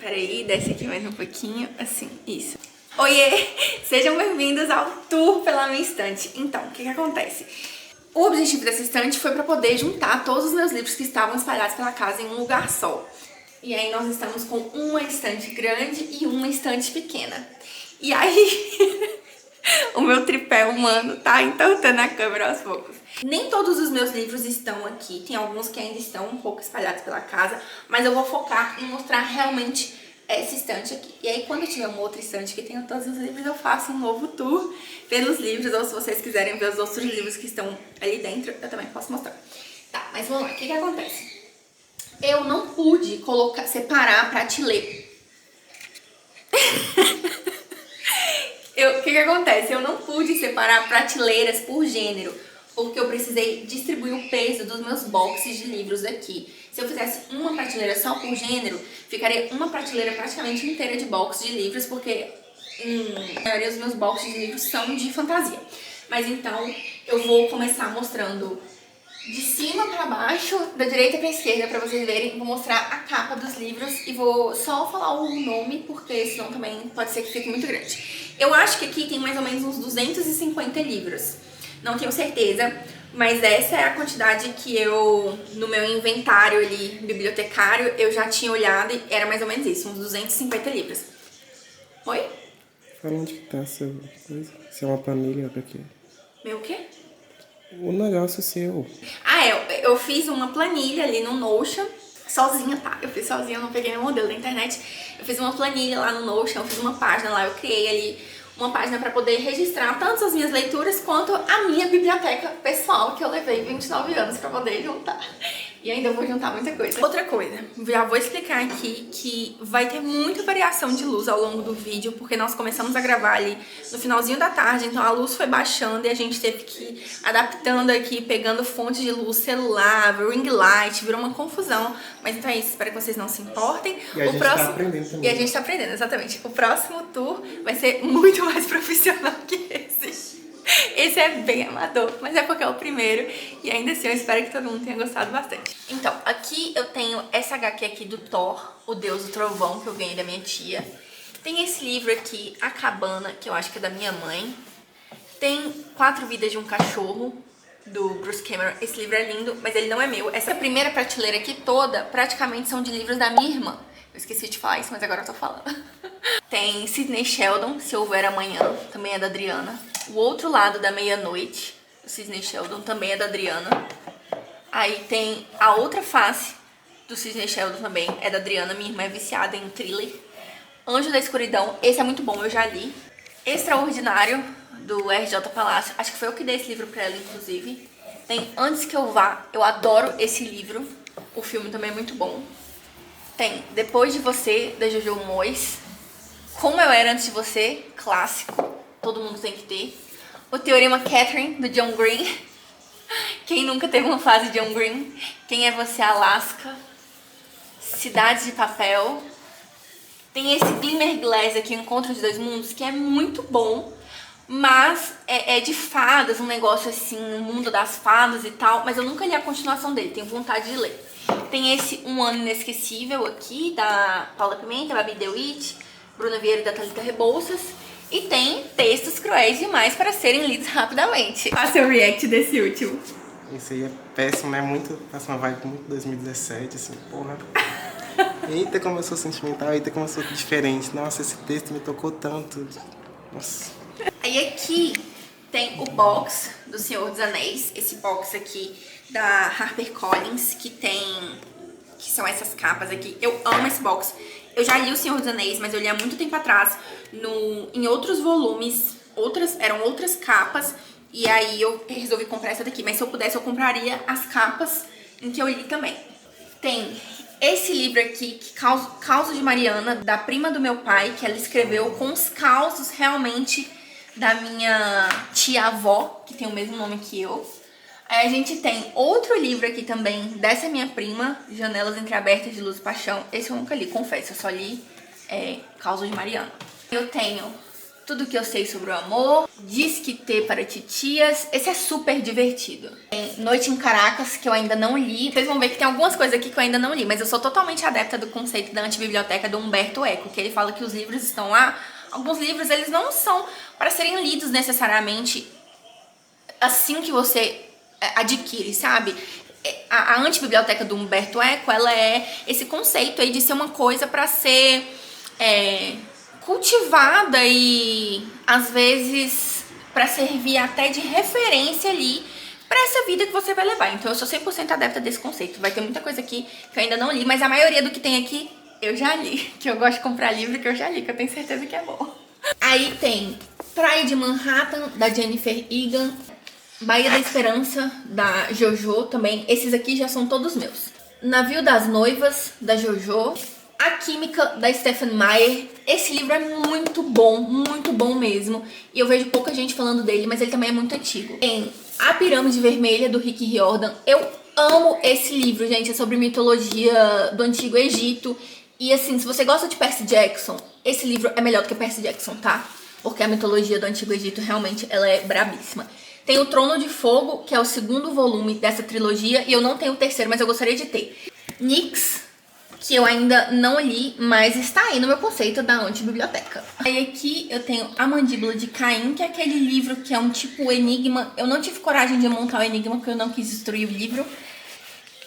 Peraí, desce aqui mais um pouquinho, assim, isso. Oiê! Sejam bem-vindos ao tour pela minha estante. Então, o que acontece? O objetivo dessa estante foi para poder juntar todos os meus livros que estavam espalhados pela casa em um lugar só. E aí nós estamos com uma estante grande e uma estante pequena. E aí, o meu tripé humano tá entortando a câmera aos poucos. Nem todos os meus livros estão aqui, tem alguns que ainda estão um pouco espalhados pela casa, mas eu vou focar em mostrar realmente essa estante aqui. E aí quando eu tiver uma outra estante que tenha todos os livros, eu faço um novo tour pelos livros, ou se vocês quiserem ver os outros livros que estão ali dentro, eu também posso mostrar. Tá, mas vamos lá, o que acontece? Eu não pude separar a prateleira. O que acontece? Eu não pude separar prateleiras por gênero, porque eu precisei distribuir o peso dos meus boxes de livros aqui. Se eu fizesse uma prateleira só por gênero, ficaria uma prateleira praticamente inteira de boxes de livros, porque a maioria dos meus boxes de livros são de fantasia. Mas então eu vou começar mostrando de cima pra baixo, da direita pra esquerda, pra vocês verem. Vou mostrar a capa dos livros e vou só falar o nome, porque senão também pode ser que fique muito grande. Eu acho que aqui tem mais ou menos uns 250 livros. Não tenho certeza, mas essa é a quantidade que eu, no meu inventário ali, bibliotecário, eu já tinha olhado e era mais ou menos isso, uns 250 livros. Oi? Fala onde que tá essa coisa. Se é uma planilha pra quê? Meu o quê? O negócio seu. Ah, eu fiz uma planilha ali no Notion, sozinha, tá? Eu fiz sozinha, eu não peguei nenhum modelo da internet. Eu fiz uma planilha lá no Notion, eu fiz uma página lá, eu criei ali uma página para poder registrar tanto as minhas leituras quanto a minha biblioteca pessoal, que eu levei 29 anos para poder juntar. E ainda vou juntar muita coisa. Outra coisa, já vou explicar aqui que vai ter muita variação de luz ao longo do vídeo, porque nós começamos a gravar ali no finalzinho da tarde, então a luz foi baixando e a gente teve que ir adaptando aqui, pegando fonte de luz, celular, ring light, virou uma confusão. Mas então é isso, espero que vocês não se importem. E a gente tá aprendendo também. E a gente tá aprendendo, exatamente. O próximo tour vai ser muito mais profissional que esse. Esse é bem amador, mas é porque é o primeiro e ainda assim eu espero que todo mundo tenha gostado bastante. Então, aqui eu tenho essa HQ aqui do Thor, o Deus do Trovão, que eu ganhei da minha tia. Tem esse livro aqui, A Cabana, que eu acho que é da minha mãe. Tem 4 Vidas de um Cachorro, do Bruce Cameron. Esse livro é lindo, mas ele não é meu. Essa primeira prateleira aqui toda, praticamente são de livros da minha irmã. Eu esqueci de falar isso, mas agora eu tô falando. Tem Sidney Sheldon, Se Houver Amanhã, também é da Adriana. O Outro Lado da Meia-Noite, o Sidney Sheldon, também é da Adriana. Aí tem A Outra Face, do Sidney Sheldon, também é da Adriana. Minha irmã é viciada em thriller. Anjo da Escuridão, esse é muito bom, eu já li. Extraordinário, do R.J. Palácio, acho que foi eu que dei esse livro pra ela, inclusive. Tem Antes que eu vá, eu adoro esse livro. O filme também é muito bom. Tem Depois de Você, da Jojo Moyes. Como Eu Era Antes de Você, clássico, todo mundo tem que ter. O Teorema Catherine, do John Green. Quem nunca teve uma fase de John Green? Quem é Você, Alaska? Cidades de Papel. Tem esse Glimmer Glass aqui, Encontro de Dois Mundos, que é muito bom, mas é de fadas, um negócio assim, um mundo das fadas e tal, mas eu nunca li a continuação dele, tenho vontade de ler. Tem esse Um Ano Inesquecível aqui, da Paula Pimenta, Babi DeWitt, Bruna Vieira e da Thalita Rebouças. E tem Textos Cruéis Demais para Serem Lidos Rapidamente. Qual é o seu react desse último? Esse aí é péssimo, né? Passa uma vibe muito 2017, assim, porra. Eita, como eu sou sentimental, eita, como eu sou diferente. Nossa, esse texto me tocou tanto. Nossa. Aí aqui tem o box do Senhor dos Anéis. Esse box aqui da HarperCollins, que são essas capas aqui. Eu amo esse box. Eu já li o Senhor dos Anéis, mas eu li há muito tempo atrás, em outros volumes, eram outras capas, e aí eu resolvi comprar essa daqui. Mas se eu pudesse, eu compraria as capas em que eu li também. Tem esse livro aqui, Causos de Mariana, da prima do meu pai, que ela escreveu com os causos realmente da minha tia-avó, que tem o mesmo nome que eu. Aí a gente tem outro livro aqui também, dessa minha prima, Janelas Entreabertas de Luz e Paixão. Esse eu nunca li, confesso, eu só li Causos de Mariana. Eu tenho Tudo que eu sei sobre o amor, Diz que T para Titias, esse é super divertido. Tem Noite em Caracas, que eu ainda não li. Vocês vão ver que tem algumas coisas aqui que eu ainda não li, mas eu sou totalmente adepta do conceito da antibiblioteca do Humberto Eco, que ele fala que os livros estão lá. Alguns livros, eles não são para serem lidos necessariamente assim que você adquire, sabe? A antibiblioteca do Humberto Eco, ela é esse conceito aí de ser uma coisa para ser cultivada e às vezes para servir até de referência ali para essa vida que você vai levar. Então eu sou 100% adepta desse conceito. Vai ter muita coisa aqui que eu ainda não li, mas a maioria do que tem aqui eu já li. Que eu gosto de comprar livro que eu já li, que eu tenho certeza que é bom. Aí tem Praia de Manhattan, da Jennifer Egan, Baía da Esperança, da Jojo também. Esses aqui já são todos meus. Navio das Noivas, da Jojo. A Química, da Stephen Meyer. Esse livro é muito bom mesmo. E eu vejo pouca gente falando dele, mas ele também é muito antigo. Tem A Pirâmide Vermelha, do Rick Riordan. Eu amo esse livro, gente. É sobre mitologia do Antigo Egito. E assim, se você gosta de Percy Jackson, esse livro é melhor do que Percy Jackson, tá? Porque a mitologia do Antigo Egito, realmente, ela é brabíssima. Tem o Trono de Fogo, que é o segundo volume dessa trilogia. E eu não tenho o terceiro, mas eu gostaria de ter. Nyx, que eu ainda não li, mas está aí no meu conceito da antibiblioteca. Aí aqui eu tenho A Mandíbula de Caim, que é aquele livro que é um tipo enigma. Eu não tive coragem de montar o enigma, porque eu não quis destruir o livro.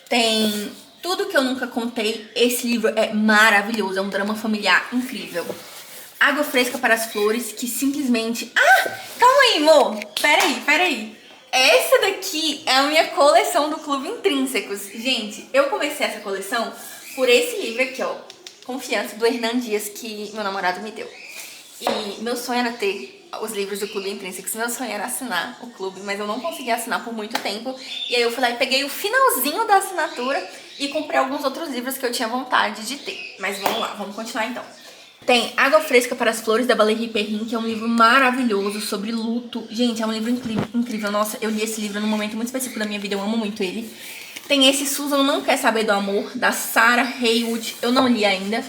Tem Tudo Que Eu Nunca Contei. Esse livro é maravilhoso, é um drama familiar incrível. Água Fresca para as Flores, que simplesmente... Ah, calma aí, amor. Peraí. Essa daqui é a minha coleção do Clube Intrínsecos. Gente, eu comecei essa coleção por esse livro aqui, ó. Confiança, do Hernan Dias, que meu namorado me deu. E meu sonho era ter os livros do Clube Intrínsecos. Meu sonho era assinar o clube, mas eu não consegui assinar por muito tempo. E aí eu fui lá e peguei o finalzinho da assinatura e comprei alguns outros livros que eu tinha vontade de ter. Mas vamos lá, vamos continuar então. Tem Água Fresca para as Flores, da Valérie Perrin, que é um livro maravilhoso sobre luto. Gente, é um livro incrível. Nossa, eu li esse livro num momento muito específico da minha vida, eu amo muito ele. Tem esse Susan Não Quer Saber do Amor, da Sarah Haywood, eu não li ainda.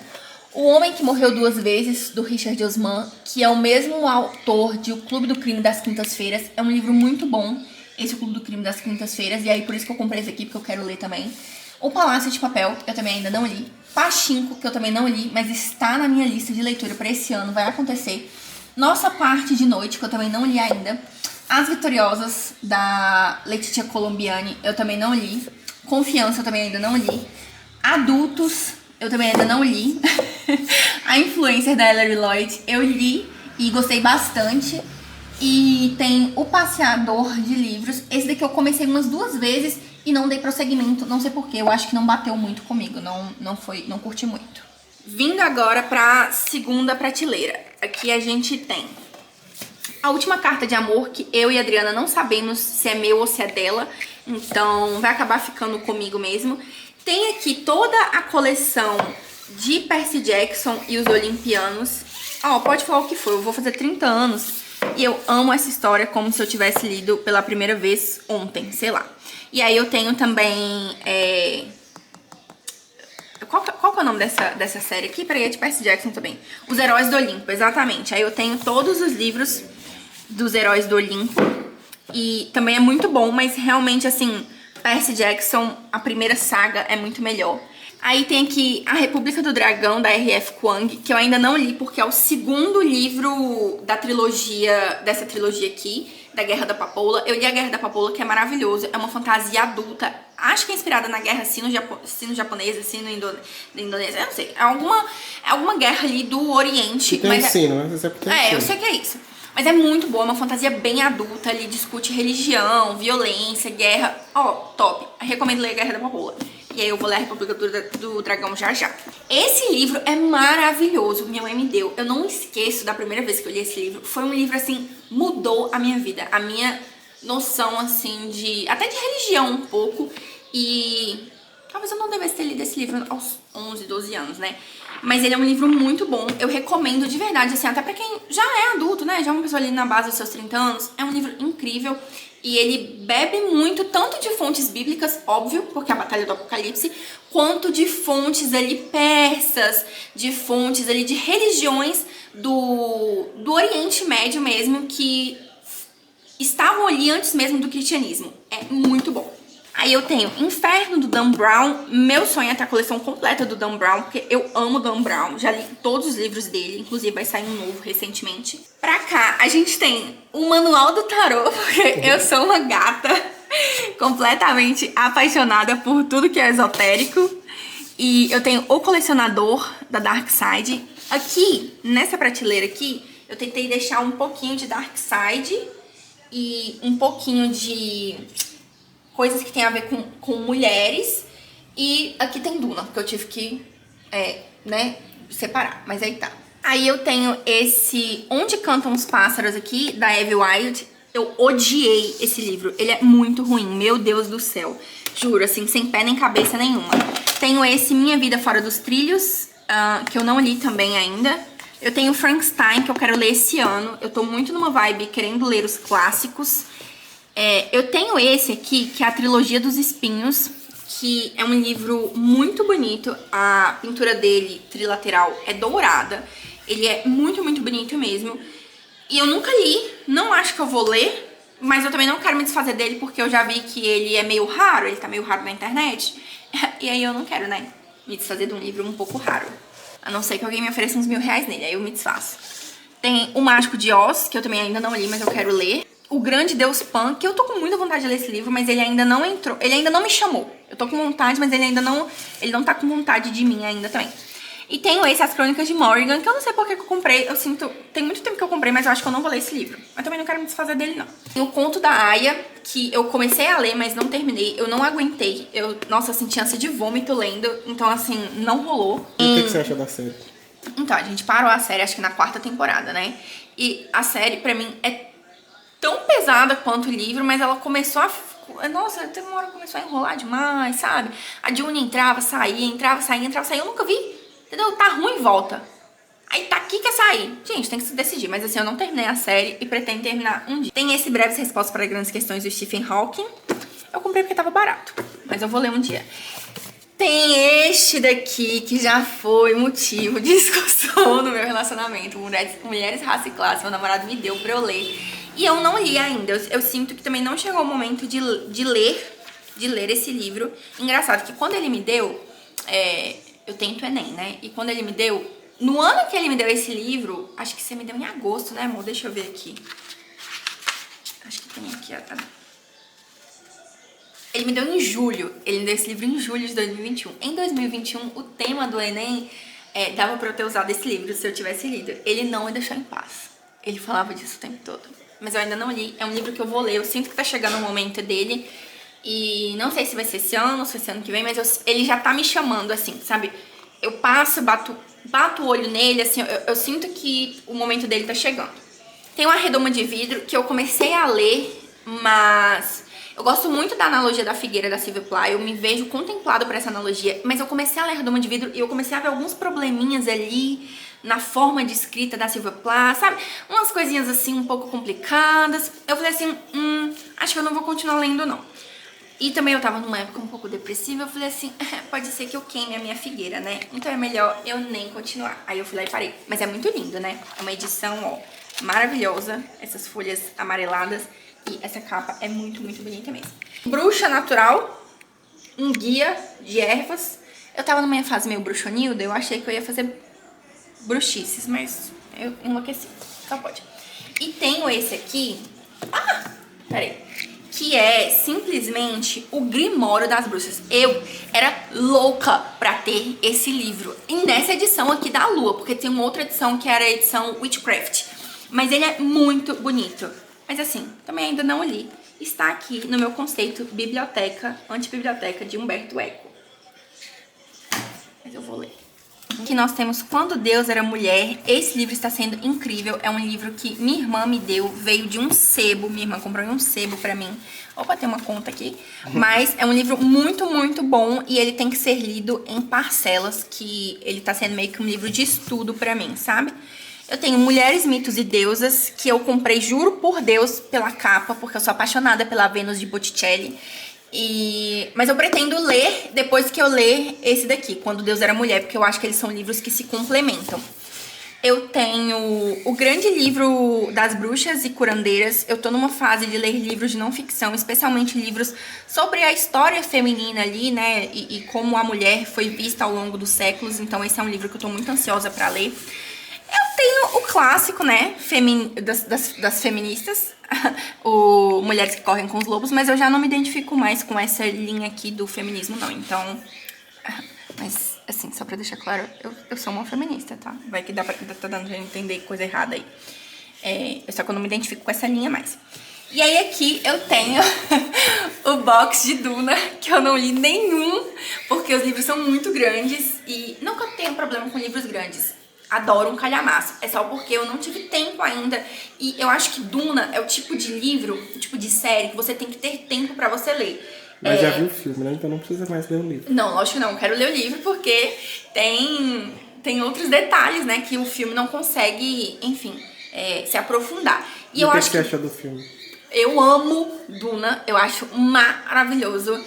O Homem que Morreu Duas Vezes, do Richard Osman, que é o mesmo autor de O Clube do Crime das Quintas-Feiras. É um livro muito bom, esse O Clube do Crime das Quintas-Feiras, e aí por isso que eu comprei esse aqui, porque eu quero ler também. O Palácio de Papel, eu também ainda não li. Pachinko, que eu também não li, mas está na minha lista de leitura para esse ano, vai acontecer. Nossa Parte de Noite, que eu também não li ainda. As Vitoriosas, da Letícia Colombiani, eu também não li. Confiança, eu também ainda não li. Adultos, eu também ainda não li. A Influencer, da Hilary Lloyd, eu li e gostei bastante. E tem O Passeador de Livros. Esse daqui eu comecei umas 2 vezes e não dei prosseguimento, não sei porquê. Eu acho que não bateu muito comigo, não curti muito. Vindo agora pra segunda prateleira. Aqui a gente tem A Última Carta de Amor, que eu e a Adriana não sabemos se é meu ou se é dela. Então vai acabar ficando comigo mesmo. Tem aqui toda a coleção de Percy Jackson e os Olimpianos. Ó, pode falar o que for, eu vou fazer 30 anos e eu amo essa história como se eu tivesse lido pela primeira vez ontem, sei lá. E aí eu tenho também... Qual que é o nome dessa série aqui? Peraí, é de Percy Jackson também. Os Heróis do Olimpo, exatamente. Aí eu tenho todos os livros dos Heróis do Olimpo. E também é muito bom, mas realmente, assim, Percy Jackson, a primeira saga é muito melhor. Aí tem aqui A República do Dragão, da R.F. Kuang, que eu ainda não li, porque é o segundo livro da trilogia, dessa trilogia aqui, da Guerra da Papoula. Eu li a Guerra da Papoula, que é maravilhoso, é uma fantasia adulta, acho que é inspirada na guerra sino-japonesa, sino-indonésia, eu não sei. É alguma guerra ali do Oriente. Tem mas sino, né? Você eu sei que é isso. Mas é muito boa, é uma fantasia bem adulta, ele discute religião, violência, guerra. Ó, top. Recomendo ler a Guerra da Papoula. E aí eu vou ler A República do Dragão já já. Esse livro é maravilhoso, minha mãe me deu. Eu não esqueço da primeira vez que eu li esse livro. Foi um livro, assim, mudou a minha vida. A minha noção, assim, até de religião um pouco. E talvez eu não devesse ter lido esse livro aos 11, 12 anos, né? Mas ele é um livro muito bom. Eu recomendo de verdade, assim, até pra quem já é adulto, né? Já é uma pessoa ali na base dos seus 30 anos. É um livro incrível. E ele bebe muito, tanto de fontes bíblicas, óbvio, porque é a Batalha do Apocalipse, quanto de fontes ali persas, de fontes ali de religiões do Oriente Médio mesmo, que estavam ali antes mesmo do cristianismo. É muito bom. Aí eu tenho Inferno, do Dan Brown. Meu sonho é ter a coleção completa do Dan Brown, porque eu amo Dan Brown. Já li todos os livros dele, inclusive vai sair um novo recentemente. Pra cá, a gente tem o Manual do Tarô, porque eu sou uma gata completamente apaixonada por tudo que é esotérico. E eu tenho O Colecionador, da Dark Side. Aqui, nessa prateleira aqui, eu tentei deixar um pouquinho de Dark Side e um pouquinho de coisas que tem a ver com mulheres. E aqui tem Duna, porque eu tive que, separar. Mas aí tá. Aí eu tenho esse Onde Cantam os Pássaros aqui, da Evie Wyld. Eu odiei esse livro. Ele é muito ruim, meu Deus do céu. Juro, assim, sem pé nem cabeça nenhuma. Tenho esse Minha Vida Fora dos Trilhos, que eu não li também ainda. Eu tenho Frankenstein, que eu quero ler esse ano. Eu tô muito numa vibe querendo ler os clássicos. Eu tenho esse aqui, que é a Trilogia dos Espinhos, que é um livro muito bonito. A pintura dele, trilateral, é dourada. Ele é muito, muito bonito mesmo. E eu nunca li, não acho que eu vou ler, mas eu também não quero me desfazer dele, porque eu já vi que ele é meio raro, ele tá meio raro na internet. E aí eu não quero, né, me desfazer de um livro um pouco raro. A não ser que alguém me ofereça uns R$1000 nele, aí eu me desfaço. Tem O Mágico de Oz, que eu também ainda não li, mas eu quero ler. O Grande Deus Pan, que eu tô com muita vontade de ler esse livro, mas ele ainda não entrou, ele ainda não me chamou. Eu tô com vontade, mas ele não tá com vontade de mim ainda também. E tenho esse, As Crônicas de Morrigan, que eu não sei por que eu comprei. Eu sinto... Tem muito tempo que eu comprei, mas eu acho que eu não vou ler esse livro. Mas também não quero me desfazer dele, não. Tem O Conto da Aya, que eu comecei a ler, mas não terminei. Eu não aguentei. Nossa, eu senti ânsia de vômito lendo. Então, assim, não rolou. E o que você achou da série? Então, a gente parou a série, acho que na 4ª temporada, né? E a série, pra mim, é tão pesada quanto o livro, mas ela começou a... Nossa, teve uma hora que começou a enrolar demais, sabe? A June entrava, saía, entrava, saía, entrava, saía. Eu nunca vi... Entendeu? Tá ruim, volta. Aí tá aqui, quer sair. Gente, tem que se decidir. Mas assim, eu não terminei a série e pretendo terminar um dia. Tem esse Breves Respostas para Grandes Questões do Stephen Hawking. Eu comprei porque tava barato, mas eu vou ler um dia. Tem este daqui, que já foi motivo de discussão no meu relacionamento. Mulheres, Raça e Classe. Meu namorado me deu pra eu ler. E eu não li ainda. Eu sinto que também não chegou o momento de ler esse livro. Engraçado que quando ele me deu... Eu tento Enem, né? E quando ele me deu... No ano que ele me deu esse livro... Acho que você me deu em agosto, né, amor? Deixa eu ver aqui. Acho que tem aqui... Ele me deu em julho. Ele me deu esse livro em julho de 2021. Em 2021, o tema do Enem... dava pra eu ter usado esse livro se eu tivesse lido. Ele não me deixou em paz. Ele falava disso o tempo todo. Mas eu ainda não li. É um livro que eu vou ler. Eu sinto que tá chegando o momento dele... E não sei se vai ser esse ano ou se vai ser ano que vem, mas ele já tá me chamando, assim, sabe? Eu passo, bato o olho nele, assim, eu sinto que o momento dele tá chegando. Tem uma Redoma de Vidro que eu comecei a ler, mas eu gosto muito da analogia da figueira da Sylvia Plath, eu me vejo contemplado por essa analogia, mas eu comecei a ler Redoma de Vidro e eu comecei a ver alguns probleminhas ali na forma de escrita da Sylvia Plath, sabe? Umas coisinhas assim um pouco complicadas. Eu falei assim, acho que eu não vou continuar lendo, não. E também eu tava numa época um pouco depressiva, eu falei assim, pode ser que eu queime a minha figueira, né? Então é melhor eu nem continuar. Aí eu fui lá e parei. Mas é muito lindo, né? É uma edição, ó, maravilhosa. Essas folhas amareladas. E essa capa é muito, muito bonita mesmo. Bruxa Natural, um guia de ervas. Eu tava numa fase meio bruxonilda, eu achei que eu ia fazer bruxices, mas eu enlouqueci. Só pode. E tenho esse aqui. Peraí. Que é simplesmente o Grimório das Bruxas. Eu era louca pra ter esse livro. E nessa edição aqui da Lua, porque tem uma outra edição que era a edição Witchcraft. Mas ele é muito bonito. Mas assim, também ainda não li. Está aqui no meu conceito Biblioteca, Antibiblioteca de Humberto Eco. Mas eu vou ler. Aqui nós temos Quando Deus Era Mulher. Esse livro está sendo incrível. É um livro que minha irmã me deu. Veio de um sebo. Minha irmã comprou um sebo pra mim. Opa, tem uma conta aqui. Mas é um livro muito, muito bom. E ele tem que ser lido em parcelas. Que ele tá sendo meio que um livro de estudo pra mim, sabe? Eu tenho Mulheres, Mitos e Deusas, que eu comprei, juro por Deus, pela capa, porque eu sou apaixonada pela Vênus de Botticelli. Mas eu pretendo ler depois que eu ler esse daqui, Quando Deus Era Mulher, porque eu acho que eles são livros que se complementam. Eu tenho o grande livro das bruxas e curandeiras. Eu tô numa fase de ler livros de não ficção, especialmente livros sobre a história feminina ali, né? E como a mulher foi vista ao longo dos séculos. Então esse é um livro que eu tô muito ansiosa pra ler. Eu tenho o clássico, né? Das feministas. O Mulheres que Correm com os Lobos. Mas eu já não me identifico mais com essa linha aqui do feminismo, não. Então... Mas, assim, só pra deixar claro, eu sou uma feminista, tá? Vai que tá dando pra entender coisa errada aí. Só que eu não me identifico com essa linha mais. E aí aqui eu tenho o box de Duna, que eu não li nenhum, porque os livros são muito grandes. E não que eu tenha problema com livros grandes. Adoro um calhamaço. É só porque eu não tive tempo ainda. E eu acho que Duna é o tipo de livro, o tipo de série que você tem que ter tempo pra você ler. Mas já viu o filme, né? Então não precisa mais ler o livro. Não, lógico que não. Eu quero ler o livro porque tem outros detalhes, né? Que o filme não consegue, enfim, se aprofundar. E o que você achou do filme? Eu amo Duna. Eu acho maravilhoso.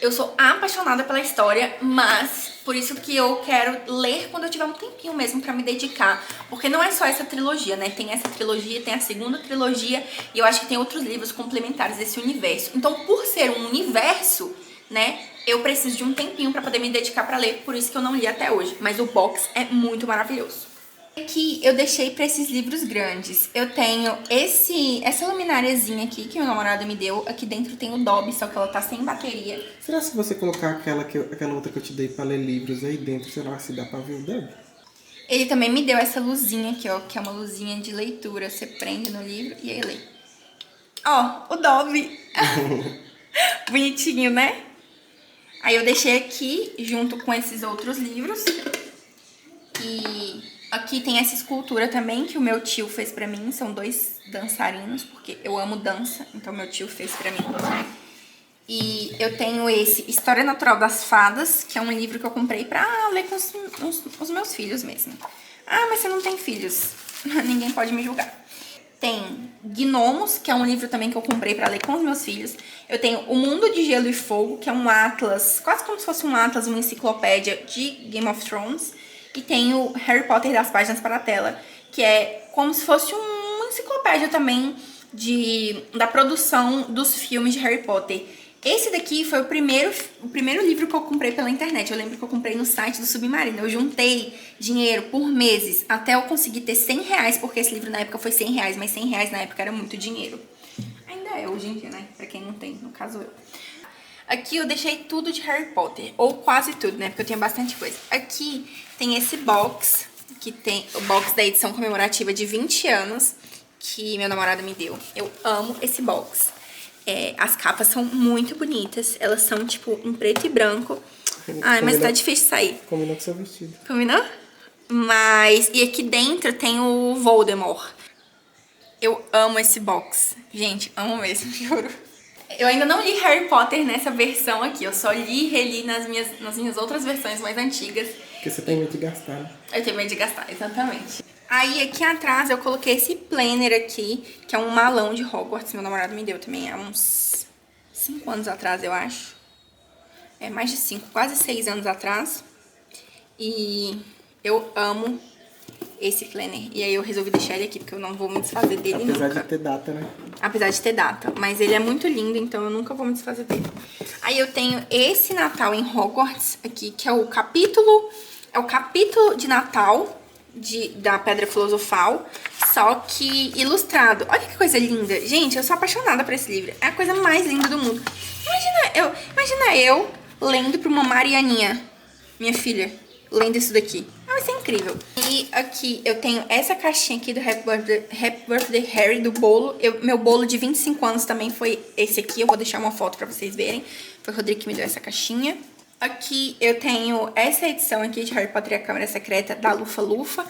Eu sou apaixonada pela história, mas por isso que eu quero ler quando eu tiver um tempinho mesmo pra me dedicar. Porque não é só essa trilogia, né? Tem essa trilogia, tem a segunda trilogia e eu acho que tem outros livros complementares desse universo. Então, por ser um universo, né? Eu preciso de um tempinho pra poder me dedicar pra ler, por isso que eu não li até hoje. Mas o box é muito maravilhoso. Aqui eu deixei pra esses livros grandes. Eu tenho essa lumináriazinha aqui que meu namorado me deu. Aqui dentro tem o Dobby, só que ela tá sem bateria. Será que se você colocar aquela outra que eu te dei pra ler livros aí dentro, será que dá pra ver o Dobby? Ele também me deu essa luzinha aqui, ó, que é uma luzinha de leitura. Você prende no livro e aí lê. Ó, o Dobby. Bonitinho, né? Aí eu deixei aqui junto com esses outros livros. E... aqui tem essa escultura também que o meu tio fez pra mim. São 2 dançarinos, porque eu amo dança. Então meu tio fez pra mim. E eu tenho esse História Natural das Fadas, que é um livro que eu comprei pra ler com os meus filhos mesmo. Ah, mas você não tem filhos. Ninguém pode me julgar. Tem Gnomos, que é um livro também que eu comprei pra ler com os meus filhos. Eu tenho O Mundo de Gelo e Fogo, que é um atlas, quase como se fosse um atlas, uma enciclopédia de Game of Thrones. E tem o Harry Potter das Páginas para a Tela, que é como se fosse uma enciclopédia também da produção dos filmes de Harry Potter. Esse daqui foi o primeiro livro que eu comprei pela internet. Eu lembro que eu comprei no site do Submarino. Eu juntei dinheiro por meses até eu conseguir ter R$100, porque esse livro na época foi R$100, mas R$100 na época era muito dinheiro. Ainda é hoje em dia, né? Pra quem não tem, no caso eu. Aqui eu deixei tudo de Harry Potter, ou quase tudo, né? Porque eu tinha bastante coisa. Aqui tem esse box, que tem o box da edição comemorativa de 20 anos, que meu namorado me deu. Eu amo esse box. As capas são muito bonitas, elas são tipo em preto e branco. Ai, mas tá difícil de sair. Combinou com seu vestido. Combinou? E aqui dentro tem o Voldemort. Eu amo esse box. Gente, amo mesmo, juro. Eu ainda não li Harry Potter nessa versão aqui. Eu só li e reli nas minhas outras versões mais antigas. Porque você tem medo de gastar, né? Eu tenho medo de gastar, exatamente. Aí aqui atrás eu coloquei esse planner aqui, que é um malão de Hogwarts. Meu namorado me deu também há uns 5 anos atrás, eu acho. Mais de 5, quase 6 anos atrás. E eu amo esse planner. E aí eu resolvi deixar ele aqui, porque eu não vou me desfazer dele nunca. Apesar de ter data, né? Apesar de ter data. Mas ele é muito lindo, então eu nunca vou me desfazer dele. Aí eu tenho esse Natal em Hogwarts aqui, que é o capítulo de Natal da Pedra Filosofal, só que ilustrado. Olha que coisa linda. Gente, eu sou apaixonada por esse livro. É a coisa mais linda do mundo. Imagina eu lendo pra uma Marianinha, minha filha, lendo isso daqui. Vai ser incrível. E aqui eu tenho essa caixinha aqui do Happy Birthday Harry, do bolo. Meu bolo de 25 anos também foi esse aqui. Eu vou deixar uma foto pra vocês verem. Foi o Rodrigo que me deu essa caixinha. Aqui eu tenho essa edição aqui de Harry Potter e a Câmara Secreta, da Lufa-Lufa.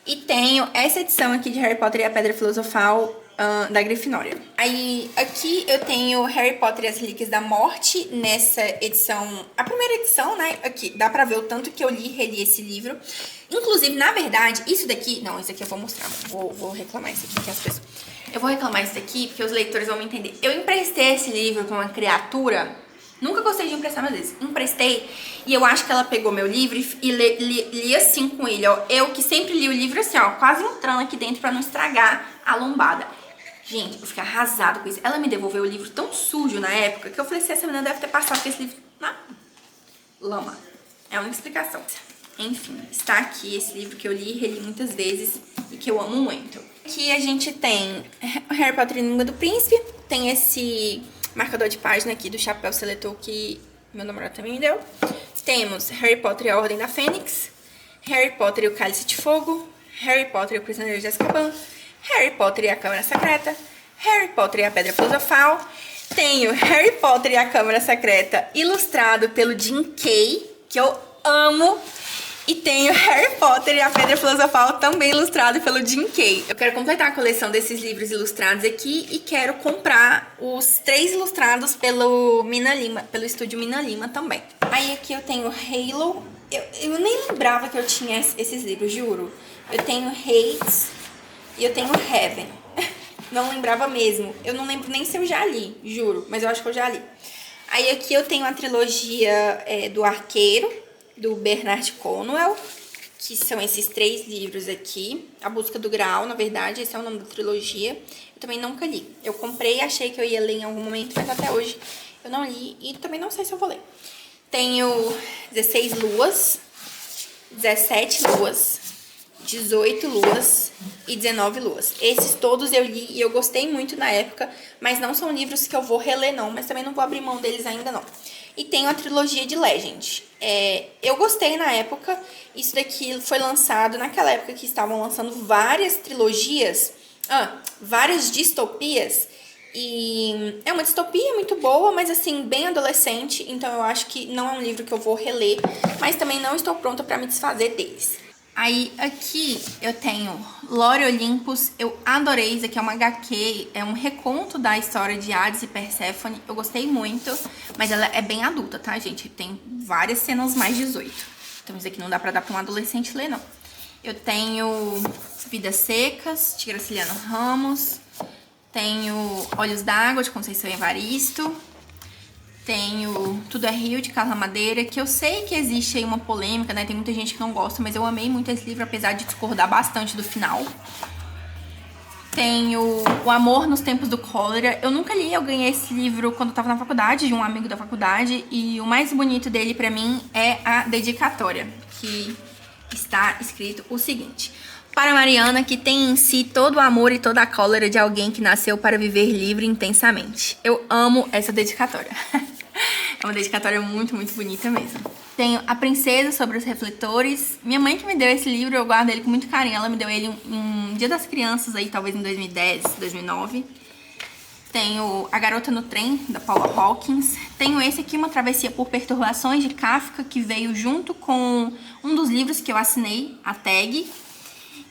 E tenho essa edição aqui de Harry Potter e a Pedra Filosofal da Grifinória. Aí, aqui eu tenho Harry Potter e as Relíquias da Morte, nessa edição, a primeira edição, né? Aqui, dá pra ver o tanto que eu reli esse livro. Inclusive, na verdade, isso daqui... Não, isso aqui eu vou mostrar, vou reclamar isso aqui, que as pessoas... Eu vou reclamar isso daqui, porque os leitores vão me entender. Eu emprestei esse livro pra uma criatura... Nunca gostei de emprestar meus livros. Emprestei e eu acho que ela pegou meu livro e li assim com ele, ó. Eu que sempre li o livro assim, ó, quase entrando aqui dentro pra não estragar a lombada. Gente, eu fiquei arrasada com isso. Ela me devolveu o livro tão sujo na época que eu falei assim, essa menina deve ter passado com esse livro na lama. É uma explicação. Enfim, está aqui esse livro que eu li e reli muitas vezes e que eu amo muito. Aqui a gente tem Harry Potter e a Língua do Príncipe. Tem esse... marcador de página aqui do chapéu seletor que meu namorado também me deu. Temos Harry Potter e a Ordem da Fênix, Harry Potter e o Cálice de Fogo, Harry Potter e o Prisioneiro de Azkaban, Harry Potter e a Câmara Secreta, Harry Potter e a Pedra Filosofal. Tenho Harry Potter e a Câmara Secreta ilustrado pelo Jim Kay, que eu amo. E tenho Harry Potter e a Pedra Filosofal também ilustrado pelo Jim Kay. Eu quero completar a coleção desses livros ilustrados aqui e quero comprar os 3 ilustrados pelo Mina Lima, pelo estúdio Mina Lima também. Aí aqui eu tenho Halo. Eu nem lembrava que eu tinha esses livros, juro. Eu tenho Hades e eu tenho Heaven. Não lembrava mesmo. Eu não lembro nem se eu já li, juro, mas eu acho que eu já li. Aí aqui eu tenho a trilogia do Arqueiro, do Bernard Cornwell, que são esses 3 livros aqui. A Busca do Graal, na verdade, esse é o nome da trilogia. Eu também nunca li. Eu comprei, achei que eu ia ler em algum momento, mas até hoje eu não li e também não sei se eu vou ler. Tenho 16 luas, 17 luas, 18 luas e 19 luas. Esses todos eu li e eu gostei muito na época, mas não são livros que eu vou reler não, mas também não vou abrir mão deles ainda não. E tenho a trilogia de Legend. Eu gostei na época, isso daqui foi lançado naquela época que estavam lançando várias trilogias, várias distopias. E é uma distopia muito boa, mas assim, bem adolescente, então eu acho que não é um livro que eu vou reler, mas também não estou pronta para me desfazer deles. Aí aqui eu tenho Lore Olympus, eu adorei, isso aqui é uma HQ, é um reconto da história de Hades e Perséfone, eu gostei muito, mas ela é bem adulta, tá, gente? Tem várias cenas mais 18, então isso aqui não dá pra dar pra um adolescente ler, não. Eu tenho Vidas Secas, de Graciliano Ramos, tenho Olhos d'Água, de Conceição Evaristo, tenho Tudo é Rio, de Carla Madeira, que eu sei que existe aí uma polêmica, né? Tem muita gente que não gosta, mas eu amei muito esse livro, apesar de discordar bastante do final. Tenho O Amor nos Tempos do Cólera. Eu nunca li, eu ganhei esse livro quando eu tava na faculdade, de um amigo da faculdade, e o mais bonito dele pra mim é a dedicatória, que está escrito o seguinte: para Mariana, que tem em si todo o amor e toda a cólera de alguém que nasceu para viver livre intensamente. Eu amo essa dedicatória. É uma dedicatória muito, muito bonita mesmo. Tenho A Princesa sobre os Refletores. Minha mãe que me deu esse livro, eu guardo ele com muito carinho. Ela me deu ele em Dia das Crianças, aí talvez em 2010, 2009. Tenho A Garota no Trem, da Paula Hawkins. Tenho esse aqui, Uma Travessia por Perturbações, de Kafka, que veio junto com um dos livros que eu assinei, a tag.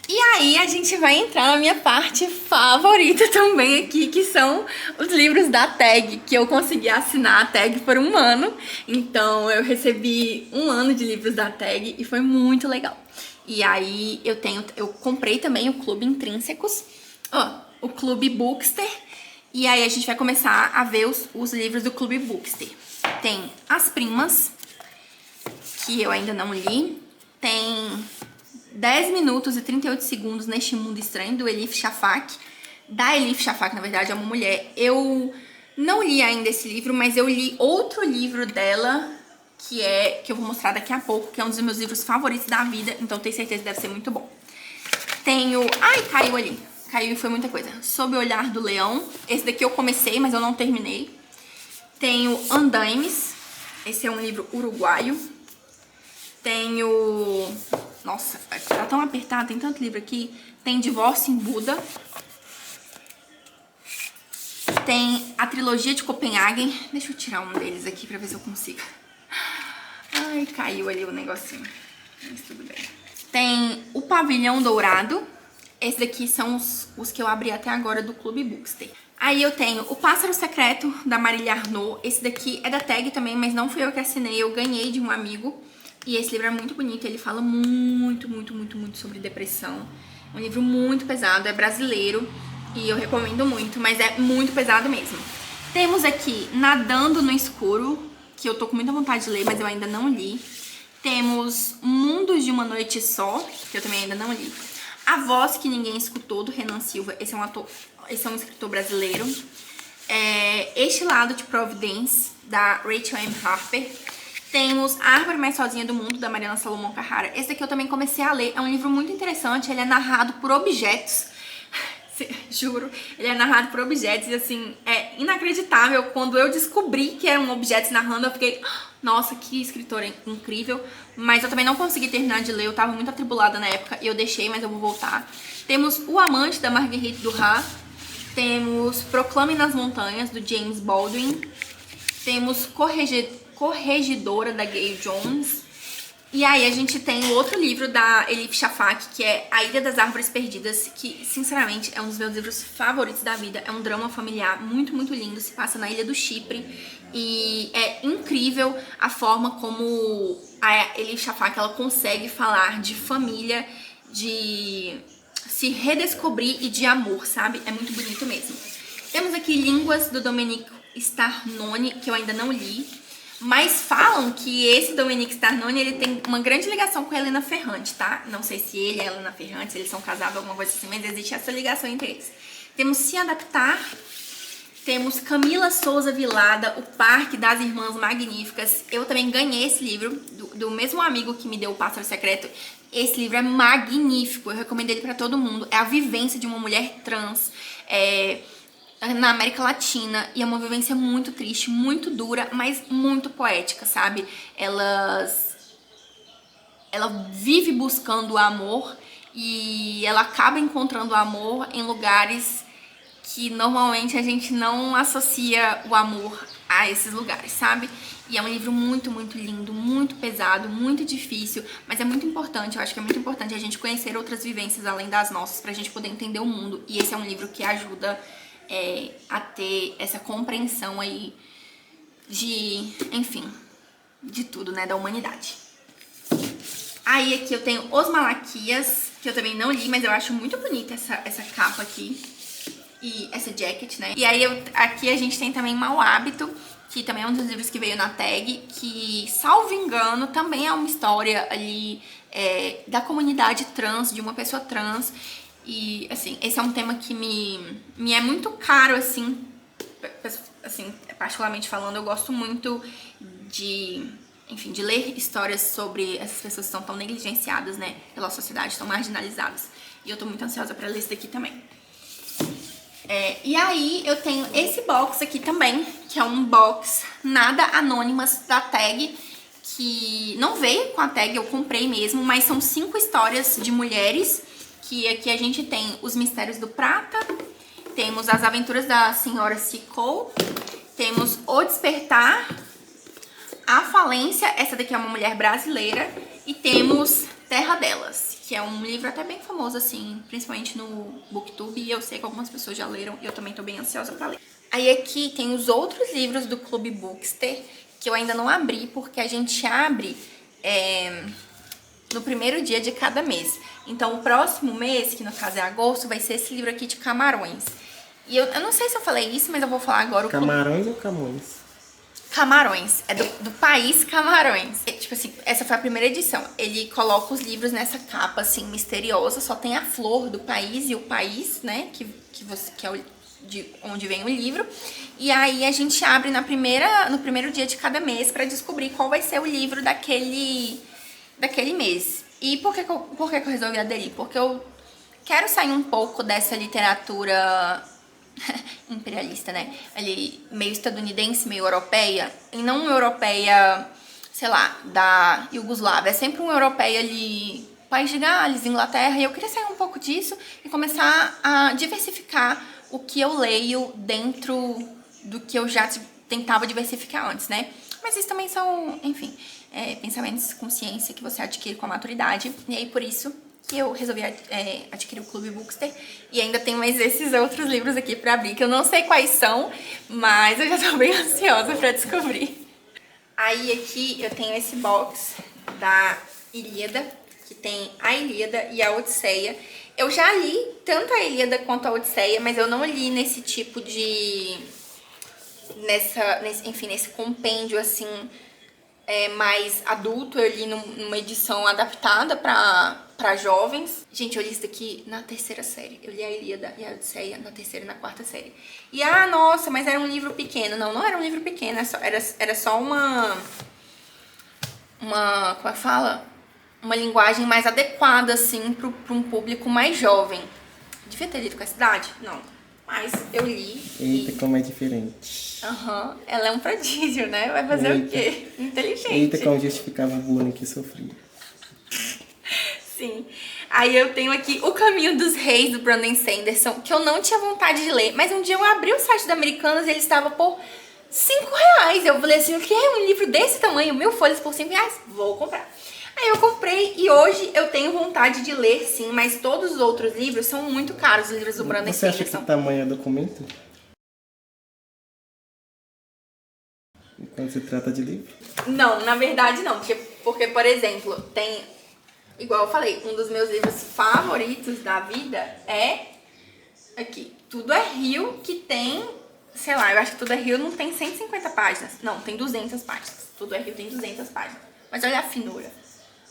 E aí a gente vai entrar na minha parte favorita também aqui, que são os livros da tag, que eu consegui assinar a tag por 1 ano. Então eu recebi 1 ano de livros da tag e foi muito legal. E aí eu comprei também o Clube Intrínsecos, o Clube Bookster. E aí a gente vai começar a ver os livros do Clube Bookster. Tem As Primas, que eu ainda não li. Tem 10 minutos e 38 segundos neste mundo estranho, do Elif Shafak. Da Elif Shafak, na verdade, é uma mulher. Eu não li ainda esse livro, mas eu li outro livro dela, que eu vou mostrar daqui a pouco, que é um dos meus livros favoritos da vida, então tenho certeza que deve ser muito bom. Tenho... Ai, caiu ali. Caiu e foi muita coisa. Sob o Olhar do Leão. Esse daqui eu comecei, mas eu não terminei. Tenho Andaimes. Esse é um livro uruguaio. Tenho... Nossa, tá tão apertado, tem tanto livro aqui. Tem Divórcio em Buda. Tem a trilogia de Copenhagen. Deixa eu tirar um deles aqui pra ver se eu consigo. Ai, caiu ali o negocinho. Mas tudo bem. Tem O Pavilhão Dourado. Esses daqui são os que eu abri até agora do Clube Bookster. Aí eu tenho O Pássaro Secreto, da Marília Arnaud. Esse daqui é da Tag também, mas não fui eu que assinei, eu ganhei de um amigo. E esse livro é muito bonito, ele fala muito sobre depressão. É um livro muito pesado, é brasileiro e eu recomendo muito, mas é muito pesado mesmo. Temos aqui Nadando no Escuro, que eu tô com muita vontade de ler, mas eu ainda não li. Temos Mundos de uma Noite Só, que eu também ainda não li. A Voz que Ninguém Escutou, do Renan Silva, esse é um escritor brasileiro. Este Lado de Providence, da Rachel M. Harper. Temos A Árvore Mais Sozinha do Mundo, da Mariana Salomão Carrara. Esse daqui eu também comecei a ler, é um livro muito interessante, ele é narrado por objetos. Juro, ele é narrado por objetos e assim, é inacreditável. Quando eu descobri que eram objetos narrando, eu fiquei, nossa, que escritora incrível. Mas eu também não consegui terminar de ler, eu tava muito atribulada na época e eu deixei, mas eu vou voltar. Temos O Amante, da Marguerite Duras. Temos Proclame nas Montanhas, do James Baldwin. Temos Corregedora, da Gayle Jones. E aí a gente tem o outro livro da Elif Shafak, que é A Ilha das Árvores Perdidas, que sinceramente é um dos meus livros favoritos da vida. É um drama familiar muito lindo, se passa na Ilha do Chipre. E é incrível a forma como a Elif Shafak ela consegue falar de família, de se redescobrir e de amor, sabe? É muito bonito mesmo. Temos aqui Línguas, do Dominique Starnone, que eu ainda não li. Mas falam que esse Dominique Starnone, ele tem uma grande ligação com a Helena Ferrante, tá? Não sei se ele e a Helena Ferrante, se eles são casados, alguma coisa assim, mas existe essa ligação entre eles. Temos Se Adaptar, temos Camila Souza Vilada, O Parque das Irmãs Magníficas. Eu também ganhei esse livro, do mesmo amigo que me deu O Pássaro Secreto. Esse livro é magnífico, eu recomendo ele pra todo mundo. É a vivência de uma mulher trans, na América Latina, e é uma vivência muito triste, muito dura, mas muito poética, sabe? Ela vive buscando o amor e ela acaba encontrando o amor em lugares que normalmente a gente não associa o amor a esses lugares, sabe? E é um livro muito lindo, muito pesado, muito difícil, mas é muito importante, eu acho que é muito importante a gente conhecer outras vivências além das nossas, pra gente poder entender o mundo, e esse é um livro que ajuda a ter essa compreensão aí de, enfim, de tudo, né, da humanidade. Aí aqui eu tenho Os Malaquias, que eu também não li, mas eu acho muito bonita essa capa aqui e essa jacket, né. E aí aqui a gente tem também Mau Hábito, que também é um dos livros que veio na Tag, que, salvo engano, também é uma história ali da comunidade trans, de uma pessoa trans. E, assim, esse é um tema que me é muito caro, assim, particularmente falando. Eu gosto muito de, enfim, de ler histórias sobre essas pessoas que são tão negligenciadas, né, pela sociedade, tão marginalizadas. E eu tô muito ansiosa pra ler esse daqui também. E aí eu tenho esse box aqui também, que é um box Nada Anônimas, da Tag, que não veio com a Tag, eu comprei mesmo, mas são 5 histórias de mulheres. Que aqui a gente tem Os Mistérios do Prata, temos As Aventuras da Senhora Sicou, temos O Despertar, A Falência, essa daqui é uma mulher brasileira, e temos Terra Delas, que é um livro até bem famoso, assim, principalmente no Booktube, e eu sei que algumas pessoas já leram, e eu também tô bem ansiosa pra ler. Aí aqui tem os outros livros do Clube Bookster, que eu ainda não abri, porque a gente abre no primeiro dia de cada mês. Então, o próximo mês, que no caso é agosto, vai ser esse livro aqui de Camarões. E eu não sei se eu falei isso, mas eu vou falar agora. Camarões ou Camões? Camarões. É do país Camarões. Tipo assim, essa foi a primeira edição. Ele coloca os livros nessa capa, assim, misteriosa. Só tem a flor do país e o país, né? Que é de onde vem o livro. E aí a gente abre no primeiro dia de cada mês pra descobrir qual vai ser o livro daquele mês. E por que eu resolvi aderir? Porque eu quero sair um pouco dessa literatura imperialista, né? Ali, meio estadunidense, meio europeia. E não europeia, sei lá, da Iugoslávia. É sempre uma europeia ali, País de Gales, Inglaterra. E eu queria sair um pouco disso e começar a diversificar o que eu leio dentro do que eu já tentava diversificar antes, né? Mas isso também são, enfim, pensamentos, consciência que você adquire com a maturidade. E aí, por isso, que eu resolvi adquirir o Clube Bookster. E ainda tem mais esses outros livros aqui pra abrir, que eu não sei quais são, mas eu já tô bem ansiosa pra descobrir. Aí aqui eu tenho esse box da Ilíada, que tem a Ilíada e a Odisseia. Eu já li tanto a Ilíada quanto a Odisseia, mas eu não li nesse tipo de... nesse compêndio, assim, mais adulto. Eu li numa edição adaptada pra jovens. Gente, eu li isso daqui na 3ª série. Eu li a Ilíada e a Odisseia na 3ª e na 4ª série. E, nossa, mas era um livro pequeno. Não, não era um livro pequeno, era só uma... como é que fala? Uma linguagem mais adequada, assim, pra um público mais jovem. Devia ter lido com essa idade? Não. Mas eu li. Eita, como é diferente. Aham. Ela é um prodígio, né? Vai fazer o quê? Inteligente. Eita, como justificava o bullying que sofria. Sim. Aí eu tenho aqui O Caminho dos Reis, do Brandon Sanderson, que eu não tinha vontade de ler. Mas um dia eu abri o site da Americanas e ele estava por R$5. Eu falei assim, o que é um livro desse tamanho? 1000 folhas por R$5? Vou comprar. Aí eu comprei e hoje eu tenho vontade de ler, sim, mas todos os outros livros são muito caros, os livros do Brandon Sanderson. Você acha que tamanho é documento? Quando se trata de livro? Não, na verdade não, porque, por exemplo, tem, igual eu falei, um dos meus livros favoritos da vida é aqui, Tudo é Rio, que tem, sei lá, eu acho que Tudo é Rio não tem 150 páginas, não, tem 200 páginas, Tudo é Rio tem 200 páginas, mas olha a finura.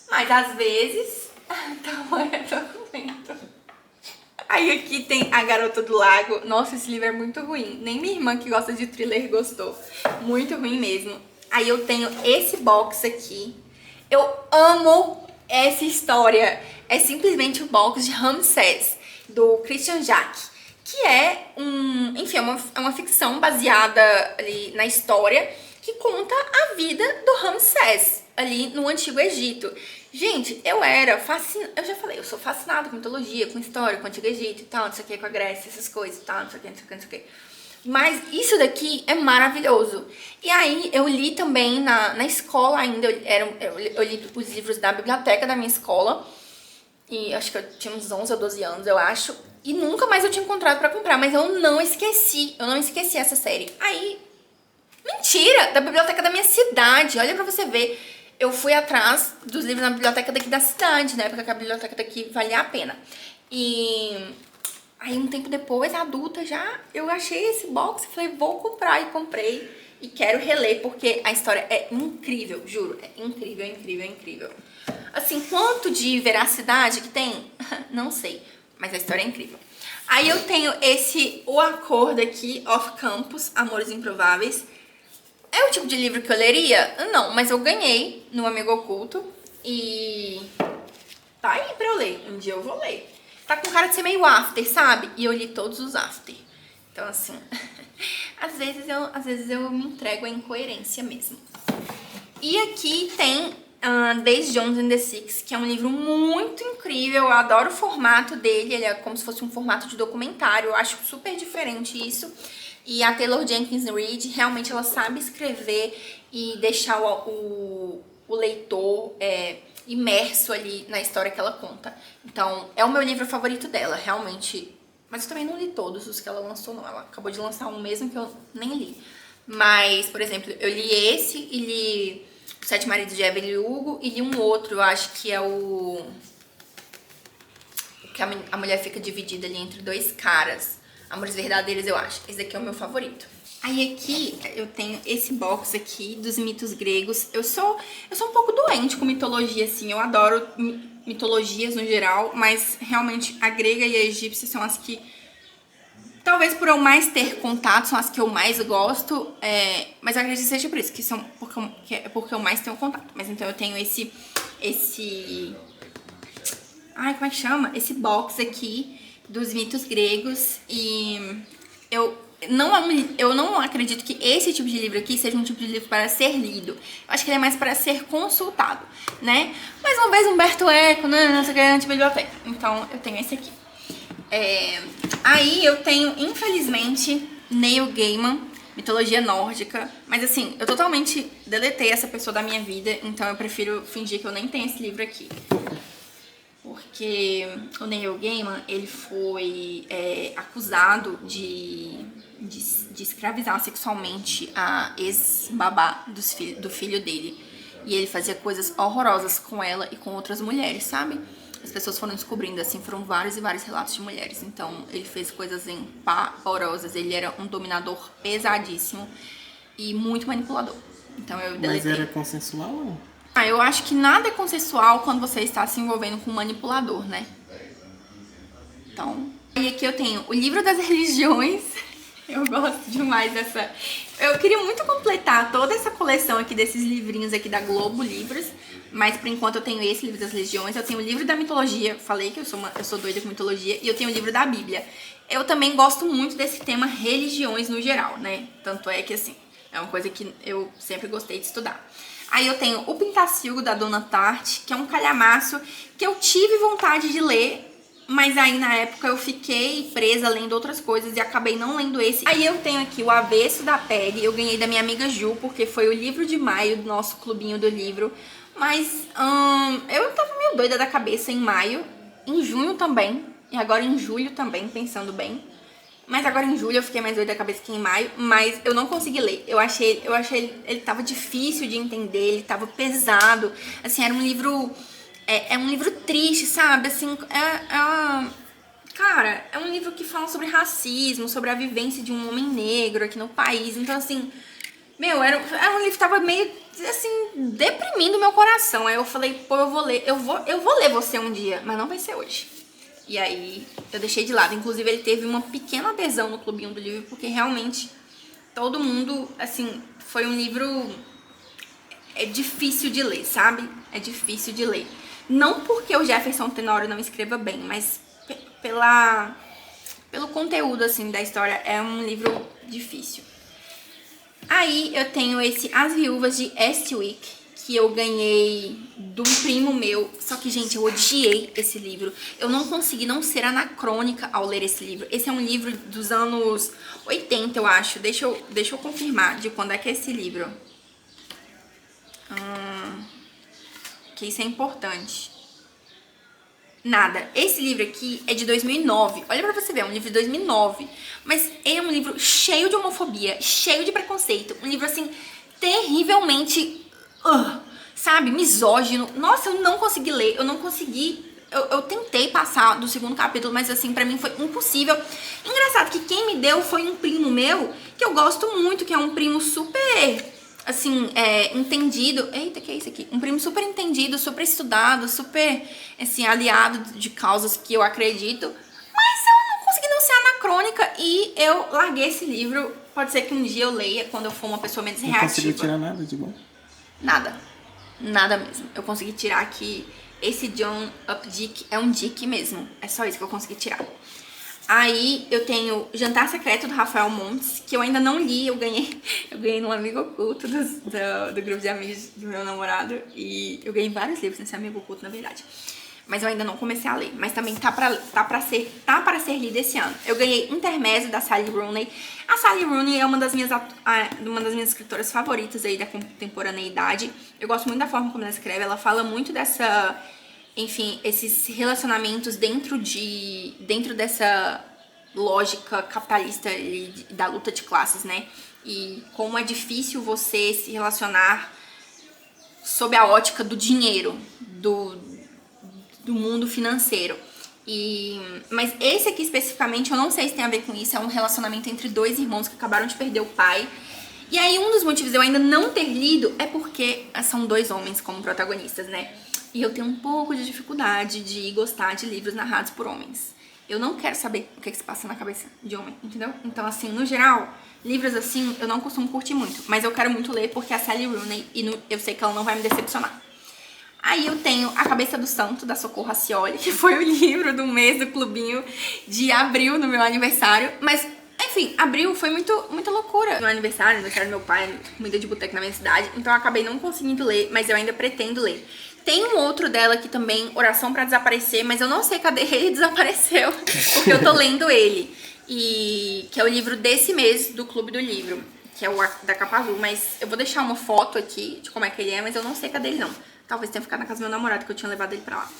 Mas às vezes, tamanho é documento. Aí aqui tem A Garota do Lago. Nossa, esse livro é muito ruim. Nem minha irmã que gosta de thriller gostou. Muito ruim mesmo. Aí eu tenho esse box aqui. Eu amo essa história. É simplesmente o box de Ramsés, do Christian Jacques. Que é enfim, é uma ficção baseada ali na história que conta a vida do Ramsés ali no Antigo Egito. Gente, eu era fascinada, eu já falei, eu sou fascinada com mitologia, com história, com o Antigo Egito e tal, não sei o que, com a Grécia, essas coisas e tal, não sei o que, não sei o que, não sei o que. Mas isso daqui é maravilhoso. E aí eu li também na escola ainda, eu li os livros da biblioteca da minha escola, e acho que eu tinha uns 11 ou 12 anos, eu acho, e nunca mais eu tinha encontrado pra comprar, mas eu não esqueci essa série. Aí, mentira, da biblioteca da minha cidade, olha pra você ver. Eu fui atrás dos livros na biblioteca daqui da cidade, né? Porque a biblioteca daqui valia a pena. E aí, um tempo depois, adulta já, eu achei esse box e falei, vou comprar. E comprei. E quero reler, porque a história é incrível, juro. É incrível, incrível, incrível. Assim, quanto de veracidade que tem? Não sei. Mas a história é incrível. Aí eu tenho O Acordo aqui, Off Campus, Amores Improváveis. É o tipo de livro que eu leria? Não, mas eu ganhei no Amigo Oculto e tá aí pra eu ler. Um dia eu vou ler. Tá com cara de ser meio after, sabe? E eu li todos os after. Então, assim, às vezes eu me entrego à incoerência mesmo. E aqui tem Daisy Jones and the Six, que é um livro muito incrível. Eu adoro o formato dele. Ele é como se fosse um formato de documentário. Eu acho super diferente isso. E a Taylor Jenkins Reid, realmente ela sabe escrever e deixar o leitor imerso ali na história que ela conta. Então, é o meu livro favorito dela, realmente. Mas eu também não li todos os que ela lançou, não. Ela acabou de lançar um mesmo que eu nem li. Mas, por exemplo, eu li esse e li Os Sete Maridos de Evelyn Hugo e li um outro, eu acho que é o... que a mulher fica dividida ali entre dois caras. Amores Verdadeiros, eu acho. Esse daqui é o meu favorito. Aí aqui eu tenho esse box aqui dos mitos gregos. Eu sou um pouco doente com mitologia, assim. Eu adoro mitologias no geral, mas realmente a grega e a egípcia são as que, talvez por eu mais ter contato, são as que eu mais gosto. Mas eu acredito que seja por isso, porque eu mais tenho contato. Mas então eu tenho esse... Ai, como é que chama? Esse box aqui dos mitos gregos, e eu não acredito que esse tipo de livro aqui seja um tipo de livro para ser lido. Eu acho que ele é mais para ser consultado, né? Mais uma vez, Humberto Eco, né? Nessa grande biblioteca. Então, eu tenho esse aqui. Aí eu tenho, infelizmente, Neil Gaiman, mitologia nórdica. Mas assim, eu totalmente deletei essa pessoa da minha vida, então eu prefiro fingir que eu nem tenho esse livro aqui. Porque porque o Neil Gaiman, ele foi acusado de escravizar sexualmente a ex-babá do filho dele. E ele fazia coisas horrorosas com ela e com outras mulheres, sabe? As pessoas foram descobrindo, assim, foram vários e vários relatos de mulheres. Então, ele fez coisas horrorosas. Ele era um dominador pesadíssimo e muito manipulador. Então, eu deletei. Mas era consensual ou não? Eu acho que nada é consensual quando você está se envolvendo com um manipulador, né? Então, e aqui eu tenho o livro das religiões. Eu gosto demais dessa... Eu queria muito completar toda essa coleção aqui desses livrinhos aqui da Globo Livros, mas por enquanto eu tenho esse livro das religiões, eu tenho o livro da mitologia, falei que eu sou doida com mitologia, e eu tenho o livro da Bíblia. Eu também gosto muito desse tema religiões no geral, né? Tanto é que, assim, é uma coisa que eu sempre gostei de estudar. Aí eu tenho o Pintacilgo da Dona Tarte, que é um calhamaço que eu tive vontade de ler, mas aí na época eu fiquei presa lendo outras coisas e acabei não lendo esse. Aí eu tenho aqui o Avesso da Peg, eu ganhei da minha amiga Ju, porque foi o livro de maio do nosso clubinho do livro. Mas eu tava meio doida da cabeça em maio, em junho também, e agora em julho também, pensando bem. Mas agora em julho eu fiquei mais doida da cabeça que em maio, mas eu não consegui ler. Eu achei ele tava difícil de entender, ele tava pesado. Assim, era um livro... É um livro triste, sabe? Assim, cara, é um livro que fala sobre racismo, sobre a vivência de um homem negro aqui no país. Então, assim, meu, era um livro que tava meio, assim, deprimindo meu coração. Aí eu falei, pô, eu vou ler você um dia, mas não vai ser hoje. E aí eu deixei de lado. Inclusive, ele teve uma pequena adesão no Clubinho do Livro, porque realmente todo mundo, assim, foi um livro... É difícil de ler, sabe? É difícil de ler. Não porque o Jefferson Tenório não escreva bem, mas pelo conteúdo, assim, da história. É um livro difícil. Aí eu tenho esse As Viúvas de Estwick, que eu ganhei de um primo meu. Só que, gente, eu odiei esse livro. Eu não consegui não ser anacrônica ao ler esse livro. Esse é um livro dos anos 80, eu acho. Deixa eu confirmar de quando é que é esse livro. Que isso é importante. Nada. Esse livro aqui é de 2009. Olha pra você ver, é um livro de 2009. Mas é um livro cheio de homofobia, cheio de preconceito. Um livro, assim, terrivelmente... sabe? Misógino. Nossa, eu não consegui ler. Eu não consegui... Eu tentei passar do segundo capítulo, mas, assim, pra mim foi impossível. Engraçado que quem me deu foi um primo meu, que eu gosto muito, que é um primo super... assim, entendido. Eita, que é isso aqui? Um primo super entendido, super estudado, super, assim, aliado de causas que eu acredito. Mas eu não consegui não ser anacrônica e eu larguei esse livro. Pode ser que um dia eu leia quando eu for uma pessoa menos reativa. Não conseguiu tirar nada de bom? Nada. Nada mesmo. Eu consegui tirar que esse John Updike é um dick mesmo. É só isso que eu consegui tirar. Aí eu tenho Jantar Secreto do Rafael Montes, que eu ainda não li, eu ganhei num amigo oculto do grupo de amigos do meu namorado. E eu ganhei vários livros nesse amigo oculto, na verdade. Mas eu ainda não comecei a ler, mas também tá para ser lido esse ano. Eu ganhei Intermezzo da Sally Rooney. A Sally Rooney é uma das minhas escritoras favoritas aí da contemporaneidade. Eu gosto muito da forma como ela escreve, ela fala muito dessa... Enfim, esses relacionamentos dentro dessa lógica capitalista da luta de classes, né? E como é difícil você se relacionar sob a ótica do dinheiro, do mundo financeiro. Mas esse aqui especificamente, eu não sei se tem a ver com isso, é um relacionamento entre dois irmãos que acabaram de perder o pai. E aí um dos motivos de eu ainda não ter lido é porque são dois homens como protagonistas, né? E eu tenho um pouco de dificuldade de gostar de livros narrados por homens. Eu não quero saber o que se passa na cabeça de homem, entendeu? Então, assim, no geral, livros assim, eu não costumo curtir muito. Mas eu quero muito ler porque é a Sally Rooney e eu sei que ela não vai me decepcionar. Aí eu tenho A Cabeça do Santo, da Socorro Racioli, que foi o livro do mês do clubinho de abril, no meu aniversário. Mas, enfim, abril foi muita loucura. No aniversário do meu pai, comida de boteco na minha cidade. Então eu acabei não conseguindo ler, mas eu ainda pretendo ler. Tem um outro dela aqui também, Oração pra Desaparecer, mas eu não sei cadê ele, desapareceu, porque eu tô lendo ele. E que é o livro desse mês do Clube do Livro, que é o da capa azul, mas eu vou deixar uma foto aqui de como é que ele é, mas eu não sei cadê ele não. Talvez tenha ficado na casa do meu namorado, que eu tinha levado ele pra lá.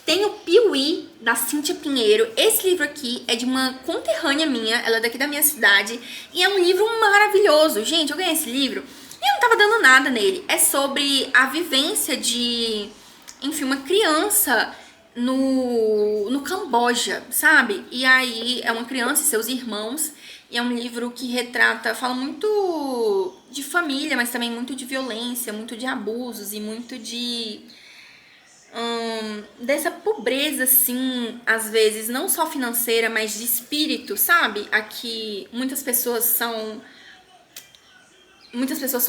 Tem o Piuí, da Cíntia Pinheiro. Esse livro aqui é de uma conterrânea minha, ela é daqui da minha cidade. E é um livro maravilhoso. Gente, eu ganhei esse livro e eu não tava dando nada nele. É sobre a vivência de, enfim, uma criança no Camboja, sabe? E aí é uma criança e seus irmãos. E é um livro que retrata, fala muito de família, mas também muito de violência, muito de abusos e muito de... dessa pobreza, assim, às vezes, não só financeira, mas de espírito, sabe? Aqui muitas pessoas são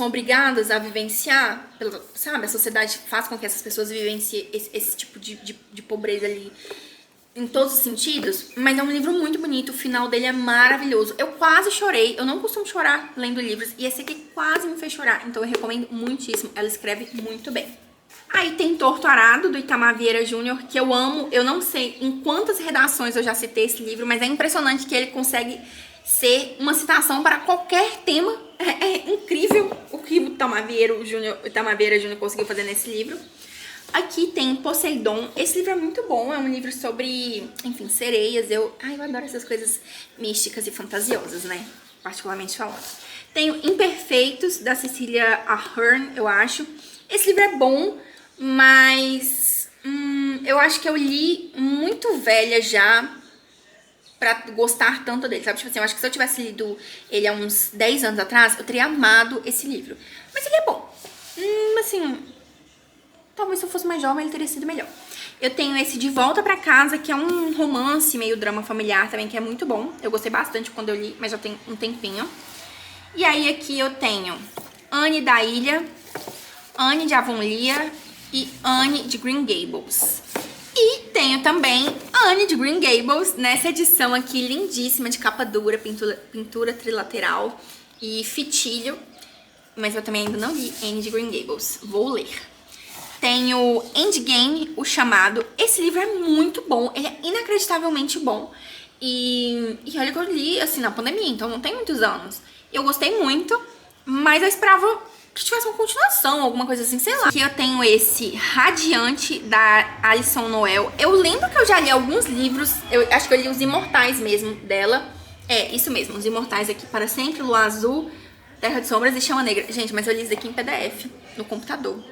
obrigadas a vivenciar, sabe? A sociedade faz com que essas pessoas vivenciem esse tipo de pobreza ali em todos os sentidos, mas é um livro muito bonito, o final dele é maravilhoso. Eu quase chorei, eu não costumo chorar lendo livros, e esse aqui quase me fez chorar, então eu recomendo muitíssimo, ela escreve muito bem. Aí tem Torto Arado, do Itamar Vieira Júnior, que eu amo. Eu não sei em quantas redações eu já citei esse livro, mas é impressionante que ele consegue ser uma citação para qualquer tema. É incrível o que o Itamar Vieira Júnior conseguiu fazer nesse livro. Aqui tem Poseidon. Esse livro é muito bom, é um livro sobre, enfim, sereias. Eu adoro essas coisas místicas e fantasiosas, né? Particularmente falando. Tem Imperfeitos, da Cecília Ahern, eu acho. Esse livro é bom, mas eu acho que eu li muito velha já pra gostar tanto dele, sabe? Tipo assim, eu acho que se eu tivesse lido ele há uns 10 anos atrás, eu teria amado esse livro. Mas ele é bom. Assim, talvez se eu fosse mais jovem ele teria sido melhor. Eu tenho esse De Volta Pra Casa, que é um romance meio drama familiar também, que é muito bom. Eu gostei bastante quando eu li, mas já tem um tempinho. E aí aqui eu tenho Anne da Ilha, Anne de Avonlea e Anne de Green Gables. E tenho também Anne de Green Gables nessa edição aqui lindíssima de capa dura, pintura trilateral e fitilho. Mas eu também ainda não li Anne de Green Gables, vou ler. Tenho Endgame, O Chamado. Esse livro é muito bom, ele é inacreditavelmente bom. E olha que eu li assim na pandemia, então não tem muitos anos. Eu gostei muito, mas eu esperava que tivesse uma continuação, alguma coisa assim, sei lá. Aqui eu tenho esse Radiante, da Alison Noel. Eu lembro que eu já li alguns livros, eu acho que eu li Os Imortais mesmo, dela. É, isso mesmo, Os Imortais aqui, Para Sempre, Lua Azul, Terra de Sombras e Chama Negra. Gente, mas eu li isso aqui em PDF, no computador.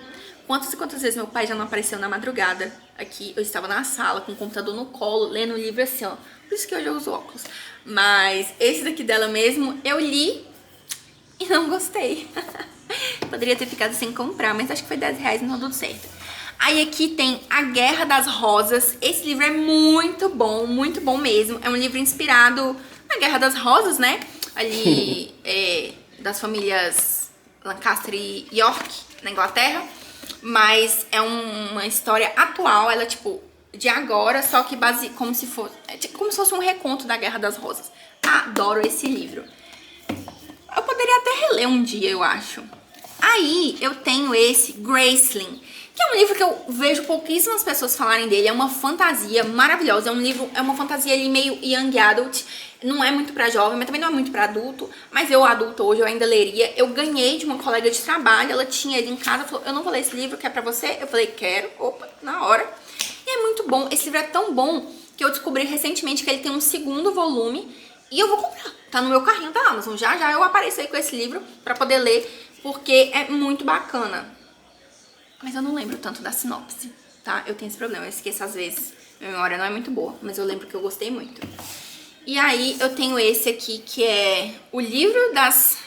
Quantas e quantas vezes meu pai já não apareceu na madrugada aqui? Eu estava na sala, com o computador no colo, lendo o livro assim, ó. Por isso que hoje eu uso óculos. Mas esse daqui dela mesmo, eu li e não gostei. Poderia ter ficado sem comprar, mas acho que foi R$10 e não deu certo. Aí aqui tem A Guerra das Rosas. Esse livro é muito bom mesmo. É um livro inspirado na Guerra das Rosas, né? Ali, das famílias Lancaster e York, na Inglaterra. Mas é uma história atual, ela é tipo de agora, só que como se fosse um reconto da Guerra das Rosas. Adoro esse livro. Eu poderia até reler um dia, eu acho. Aí eu tenho esse Graceling, que é um livro que eu vejo pouquíssimas pessoas falarem dele. É uma fantasia maravilhosa, é uma fantasia ali meio young adult. Não é muito pra jovem, mas também não é muito pra adulto. Mas eu, adulto, hoje eu ainda leria. Eu ganhei de uma colega de trabalho, ela tinha ele em casa, falou, eu não vou ler esse livro, que é pra você? Eu falei, quero, opa, na hora. E é muito bom, esse livro é tão bom que eu descobri recentemente que ele tem um segundo volume. E eu vou comprar, tá no meu carrinho da Amazon. Já eu apareci com esse livro pra poder ler, porque é muito bacana. Mas eu não lembro tanto da sinopse, tá? Eu tenho esse problema, eu esqueço às vezes. Minha memória não é muito boa, mas eu lembro que eu gostei muito. E aí eu tenho esse aqui, que é o livro das...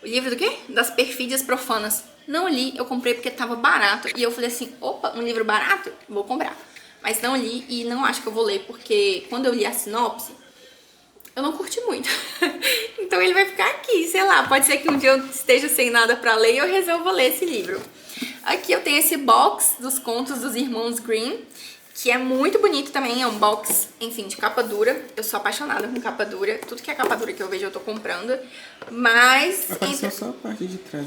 O livro do quê? Das Perfídias Profanas. Não li, eu comprei porque tava barato. E eu falei assim, opa, um livro barato? Vou comprar. Mas não li e não acho que eu vou ler, porque quando eu li a sinopse, eu não curti muito. Então ele vai ficar aqui, sei lá. Pode ser que um dia eu esteja sem nada pra ler e eu resolva ler esse livro. Aqui eu tenho esse box dos contos dos irmãos Grimm, que é muito bonito também. É um box, enfim, de capa dura. Eu sou apaixonada com capa dura. Tudo que é capa dura que eu vejo eu tô comprando. Mas... Apareceu só a parte de trás.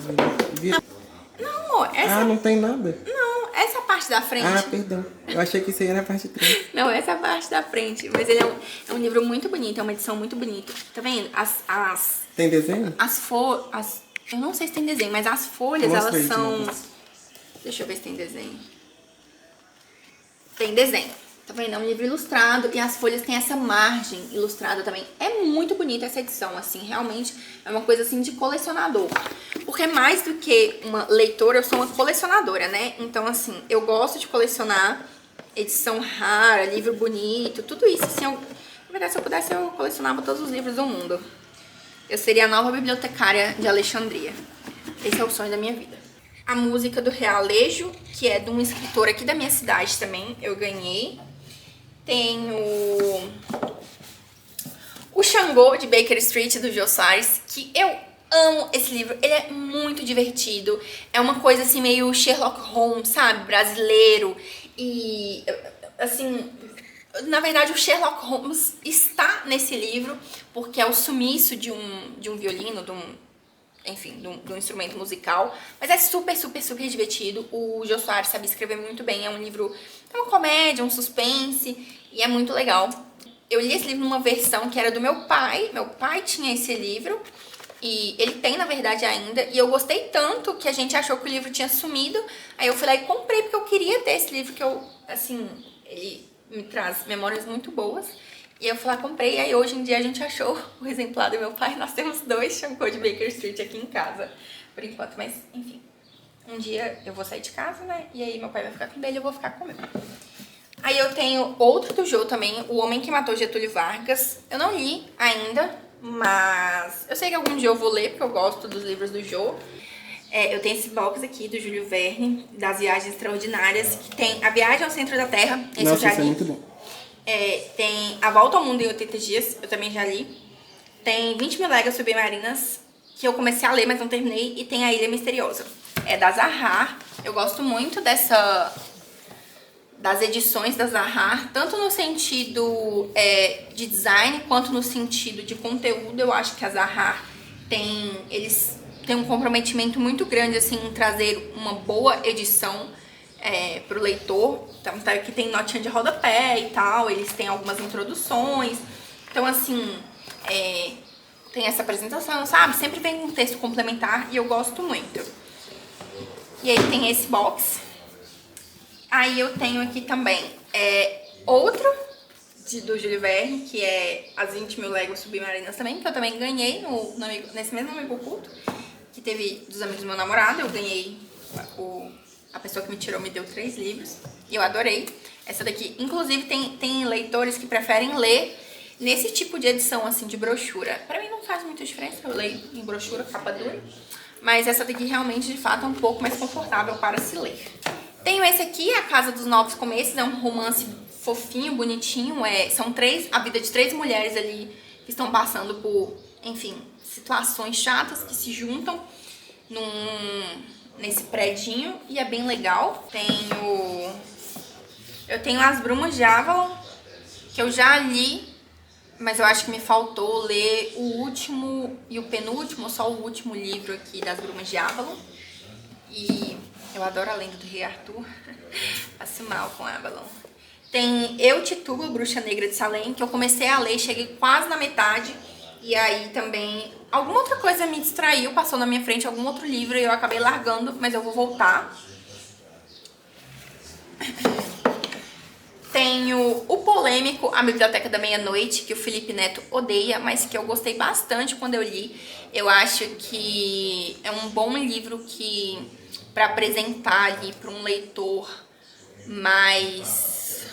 Não, essa... Ah, não tem nada? Não, essa parte da frente. Ah, perdão. Eu achei que isso aí era a parte de trás. Não, essa é a parte da frente. Mas ele é um livro muito bonito, é uma edição muito bonita. Tá vendo? Tem desenho? Eu não sei se tem desenho, mas as folhas, Mostra elas aí, são... Tiago. Deixa eu ver se tem desenho. tem desenho. Tá vendo? É um livro ilustrado e as folhas têm essa margem ilustrada também. É muito bonita essa edição, assim, realmente é uma coisa assim de colecionador. Porque mais do que uma leitora, eu sou uma colecionadora, né? Então, assim, eu gosto de colecionar edição rara, livro bonito, tudo isso, assim, na verdade, se eu pudesse, eu colecionava todos os livros do mundo. Eu seria a nova bibliotecária de Alexandria. Esse é o sonho da minha vida. A música do Realejo, que é de um escritor aqui da minha cidade também, eu ganhei. Tenho o Xangô, de Baker Street, do Jô Soares, que eu amo esse livro. Ele é muito divertido. É uma coisa assim meio Sherlock Holmes, sabe? Brasileiro. E, assim, na verdade o Sherlock Holmes está nesse livro porque é o sumiço de um violino, enfim, de um instrumento musical. Mas é super, super, super divertido. O Jô Soares sabe escrever muito bem. É um livro, é uma comédia, um suspense, e é muito legal. Eu li esse livro numa versão que era do meu pai. Meu pai tinha esse livro, e ele tem, na verdade, ainda. E eu gostei tanto que a gente achou que o livro tinha sumido. Aí eu fui lá e comprei, porque eu queria ter esse livro, que eu, assim, ele me traz memórias muito boas. E eu fui lá, comprei, e aí hoje em dia a gente achou o exemplar do meu pai. Nós temos 2 Xangô de Baker Street aqui em casa, por enquanto. Mas, enfim, um dia eu vou sair de casa, né? E aí meu pai vai ficar com o dele e eu vou ficar com o meu. Aí eu tenho outro do Jô também, O Homem que Matou Getúlio Vargas. Eu não li ainda, mas eu sei que algum dia eu vou ler, porque eu gosto dos livros do Jô. Eu tenho esse box aqui do Júlio Verne, das Viagens Extraordinárias, que tem A Viagem ao Centro da Terra. Esse Nossa, eu já isso li. é muito bom. Tem A Volta ao Mundo em 80 Dias, eu também já li. Tem 20 Mil Léguas Submarinas, que eu comecei a ler, mas não terminei. E tem A Ilha Misteriosa. É da Zahar. Eu gosto muito das edições da Zahar, tanto no sentido de design, quanto no sentido de conteúdo. Eu acho que a Zahar eles têm um comprometimento muito grande, assim, em trazer uma boa edição pro leitor. Então, tá, aqui tem notinha de rodapé e tal, eles têm algumas introduções. Então, assim, tem essa apresentação, sabe? Sempre vem um texto complementar e eu gosto muito. E aí tem esse box. Aí eu tenho aqui também outro do Júlio Verne, que é As 20 Mil Léguas Submarinas também, que eu também ganhei nesse mesmo amigo oculto, que teve dos amigos do meu namorado. Eu ganhei, a pessoa que me tirou me deu 3 livros e eu adorei. Essa daqui, inclusive, tem leitores que preferem ler nesse tipo de edição, assim, de brochura. Pra mim não faz muita diferença, eu leio em brochura, capa dura, mas essa daqui realmente, de fato, é um pouco mais confortável para se ler. Tenho esse aqui, A Casa dos Novos Começos, é um romance fofinho, bonitinho. São a vida de 3 mulheres ali que estão passando por, enfim, situações chatas que se juntam nesse predinho, e é bem legal. Eu tenho As Brumas de Avalon, que eu já li, mas eu acho que me faltou ler o último e o penúltimo, só o último livro aqui das Brumas de Avalon. E eu adoro a lenda do Rei Arthur. Passo mal com Avalon. Tem Eu, Tituba, Bruxa Negra de Salem, que eu comecei a ler, cheguei quase na metade. E aí também alguma outra coisa me distraiu, passou na minha frente algum outro livro e eu acabei largando, mas eu vou voltar. Tenho o polêmico A Biblioteca da Meia-Noite, que o Felipe Neto odeia, mas que eu gostei bastante quando eu li. Eu acho que é um bom livro para apresentar ali para um leitor mais...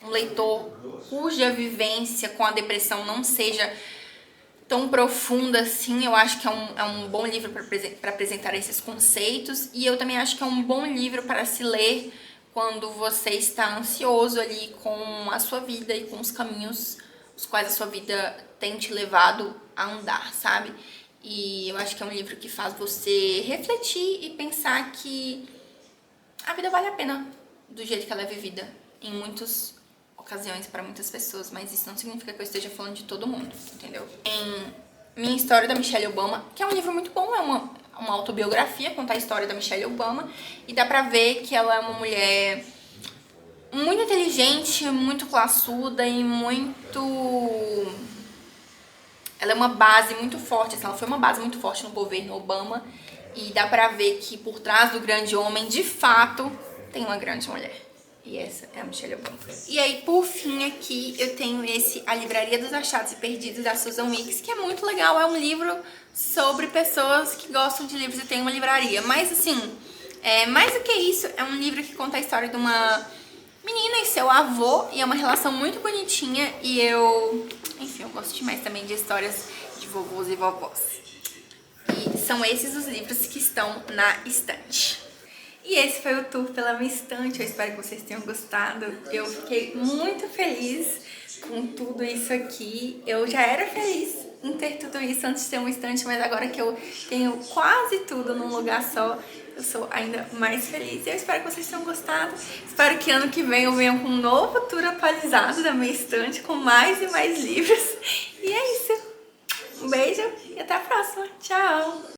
um leitor cuja vivência com a depressão não seja tão profunda assim. Eu acho que é um bom livro para apresentar esses conceitos. E eu também acho que é um bom livro para se ler quando você está ansioso ali com a sua vida e com os caminhos os quais a sua vida tem te levado a andar, sabe? E eu acho que é um livro que faz você refletir e pensar que a vida vale a pena do jeito que ela é vivida em muitas ocasiões para muitas pessoas, mas isso não significa que eu esteja falando de todo mundo, entendeu? Em Minha História, da Michelle Obama, que é um livro muito bom, é uma autobiografia, conta a história da Michelle Obama, e dá pra ver que ela é uma mulher muito inteligente, muito classuda e ela é uma base muito forte, assim, ela foi uma base muito forte no governo Obama, e dá pra ver que por trás do grande homem, de fato, tem uma grande mulher. E essa é a Michelle Obama. E aí, por fim, aqui eu tenho esse A Livraria dos Achados e Perdidos, da Susan Weeks, que é muito legal. É um livro sobre pessoas que gostam de livros e tem uma livraria. Mas, assim, mais do que isso, é um livro que conta a história de uma menina e seu avô. E é uma relação muito bonitinha. E enfim, eu gosto demais também de histórias de vovôs e vovós. E são esses os livros que estão na estante. E esse foi o tour pela minha estante, eu espero que vocês tenham gostado. Eu fiquei muito feliz com tudo isso aqui. Eu já era feliz em ter tudo isso antes de ter uma estante, mas agora que eu tenho quase tudo num lugar só, eu sou ainda mais feliz. Eu espero que vocês tenham gostado. Espero que ano que vem eu venha com um novo tour atualizado da minha estante, com mais e mais livros. E é isso. Um beijo e até a próxima. Tchau!